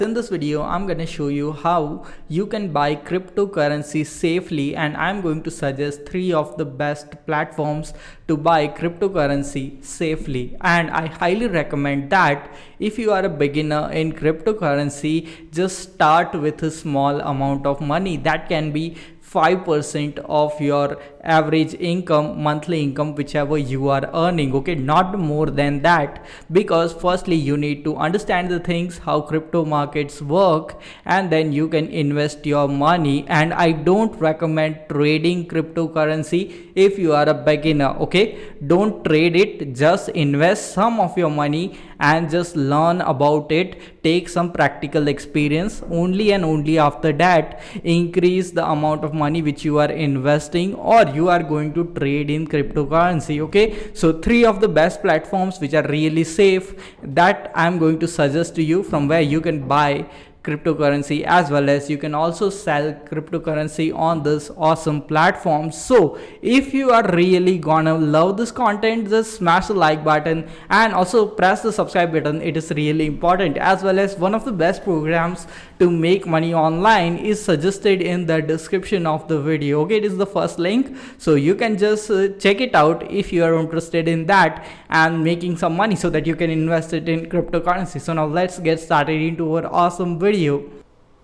In this video, I'm going to show you how you can buy cryptocurrency safely, and I'm going to suggest 3 of the best platforms to buy cryptocurrency safely. And I highly recommend that if you are a beginner in cryptocurrency, just start with a small amount of money. That can be 5% of your average income, monthly income, whichever you are earning. Okay, not more than that, because firstly you need to understand the things how crypto markets work, and then you can invest your money. And I don't recommend trading cryptocurrency if you are a beginner. Okay, don't trade it, just invest some of your money and just learn about it, take some practical experience. Only and only after that increase the amount of money which you are investing or you are going to trade in cryptocurrency. Okay, so 3 of the best platforms which are really safe that I'm going to suggest to you, from where you can buy cryptocurrency, as well as you can also sell cryptocurrency on this awesome platform. So if you are really gonna love this content, just smash the like button and also press the subscribe button. It is really important. As well as one of the best programs to make money online is suggested in the description of the video. Okay, it is the first link, so you can just check it out if you are interested in that and making some money so that you can invest it in cryptocurrency. So now let's get started into our awesome video.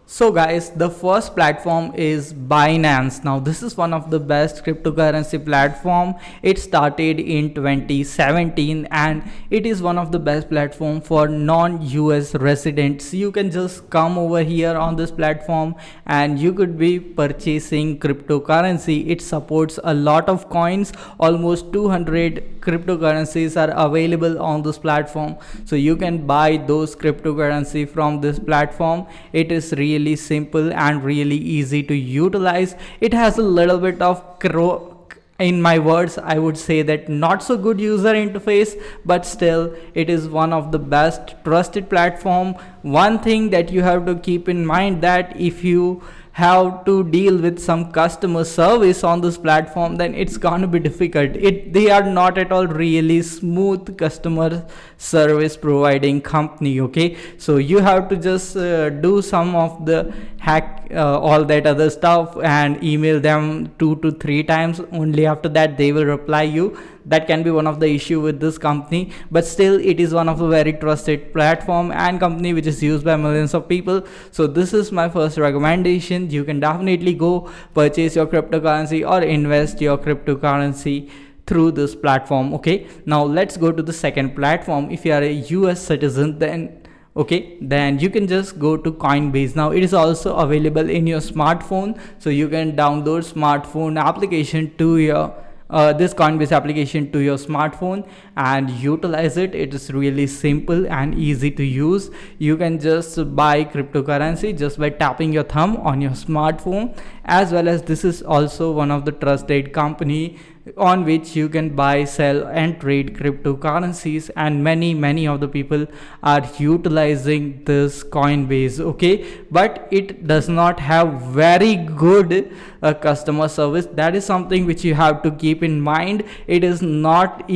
So guys, the first platform is Binance. Now this is one of the best cryptocurrency platform. It started in 2017 and it is one of the best platform for non-US residents. You can just come over here on this platform and you could be purchasing cryptocurrency. It supports a lot of coins. Almost 200 cryptocurrencies are available on this platform, so you can buy those cryptocurrency from this platform. It is really simple and really easy to utilize. It has a little bit of in my words, I would say that not so good user interface, but still it is one of the best trusted platform. One thing that you have to keep in mind, that if you have to deal with some customer service on this platform, then it's gonna be difficult. They are not at all really smooth customer service providing company. Okay, so you have to just do some of the hack all that other stuff and email them 2 to 3 times. Only after that they will reply you. That can be one of the issue with this company, but still it is one of the very trusted platform and company which is used by millions of people. So this is my first recommendation. You can definitely go purchase your cryptocurrency or invest your cryptocurrency through this platform. Okay, now let's go to the second platform. If you are a US citizen, then you can just go to Coinbase. Now it is also available in your smartphone, so you can download smartphone application to your this Coinbase application to your smartphone and utilize it. It is really simple and easy to use. You can just buy cryptocurrency just by tapping your thumb on your smartphone, as well as this is also one of the trusted company on which you can buy, sell and trade cryptocurrencies, and many of the people are utilizing this Coinbase. Okay, but it does not have very good customer service. That is something which you have to keep in mind. It is not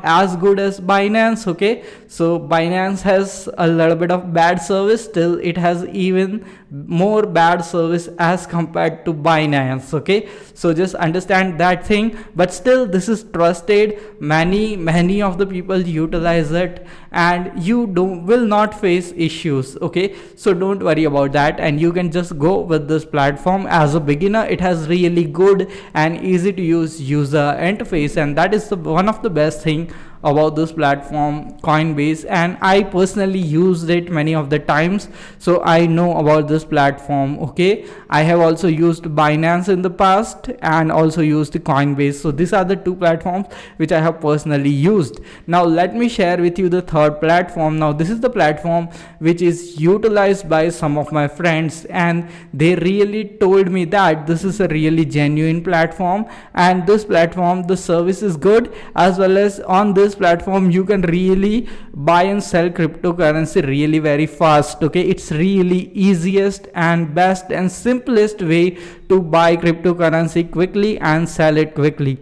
as good as Binance. Okay, so Binance has a little bit of bad service, still it has even more bad service as compared to Binance. Okay, so just understand that thing, but still this is trusted. Many of the people utilize it and you will not face issues. Okay, so don't worry about that, and you can just go with this platform. As a beginner, it has really good and easy to use user interface, and that is one of the best thing about this platform, Coinbase. And I personally used it many of the times, so I know about this platform. Okay, I have also used Binance in the past and also used Coinbase. So these are the 2 platforms which I have personally used. Now let me share with you the third platform. Now this is the platform which is utilized by some of my friends, and they really told me that this is a really genuine platform, and this platform, the service is good, as well as on this platform you can really buy and sell cryptocurrency really very fast. Okay, it's really easiest and best and simplest way to buy cryptocurrency quickly and sell it quickly.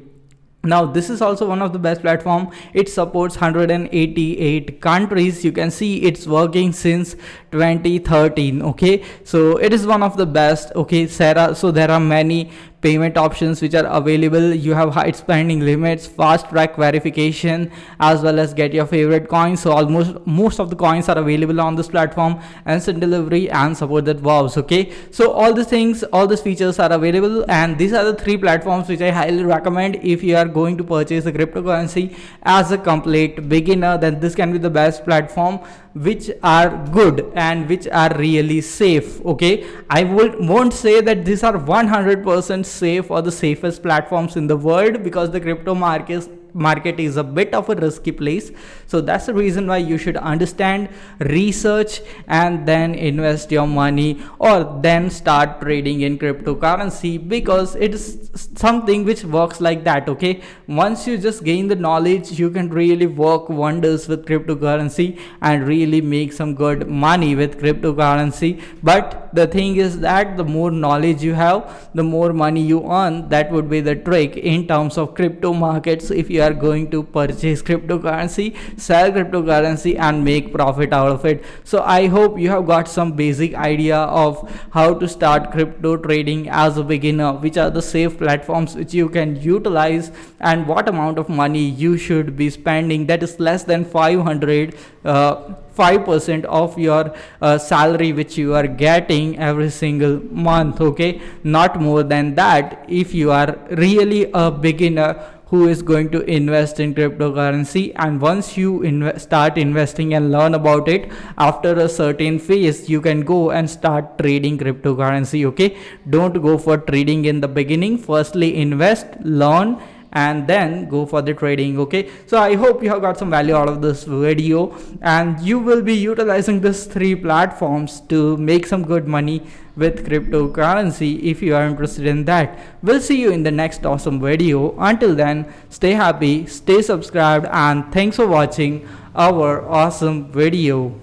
Now this is also one of the best platform. It supports 188 countries. You can see it's working since 2013. Okay, so it is one of the best. Okay, Sarah, so there are many payment options which are available. You have high spending limits, fast track verification, as well as get your favorite coins. So almost most of the coins are available on this platform, instant delivery and support that wows. Okay, so all these things, all these features are available, and these are the three platforms which I highly recommend if you are going to purchase a cryptocurrency as a complete beginner. Then this can be the best platform which are good and which are really safe. Okay, I won't say that these are 100% safe or the safest platforms in the world, because the crypto market is a bit of a risky place. So that's the reason why you should understand, research, and then invest your money, or then start trading in cryptocurrency, because it is something which works like that. Okay, once you just gain the knowledge, you can really work wonders with cryptocurrency and really make some good money with cryptocurrency. But the thing is that the more knowledge you have, the more money you earn. That would be the trick in terms of crypto markets. If you are going to purchase cryptocurrency, sell cryptocurrency, and make profit out of it. So I hope you have got some basic idea of how to start crypto trading as a beginner, which are the safe platforms which you can utilize, and what amount of money you should be spending. That is less than 5% of your salary which you are getting every single month. Okay, not more than that if you are really a beginner who is going to invest in cryptocurrency. And once you start investing and learn about it, after a certain phase you can go and start trading cryptocurrency. Okay, don't go for trading in the beginning. Firstly invest, learn, and then go for the trading. Okay, so I hope you have got some value out of this video, and you will be utilizing these three platforms to make some good money with cryptocurrency. If you are interested in that, we'll see you in the next awesome video. Until then, stay happy, stay subscribed, and thanks for watching our awesome video.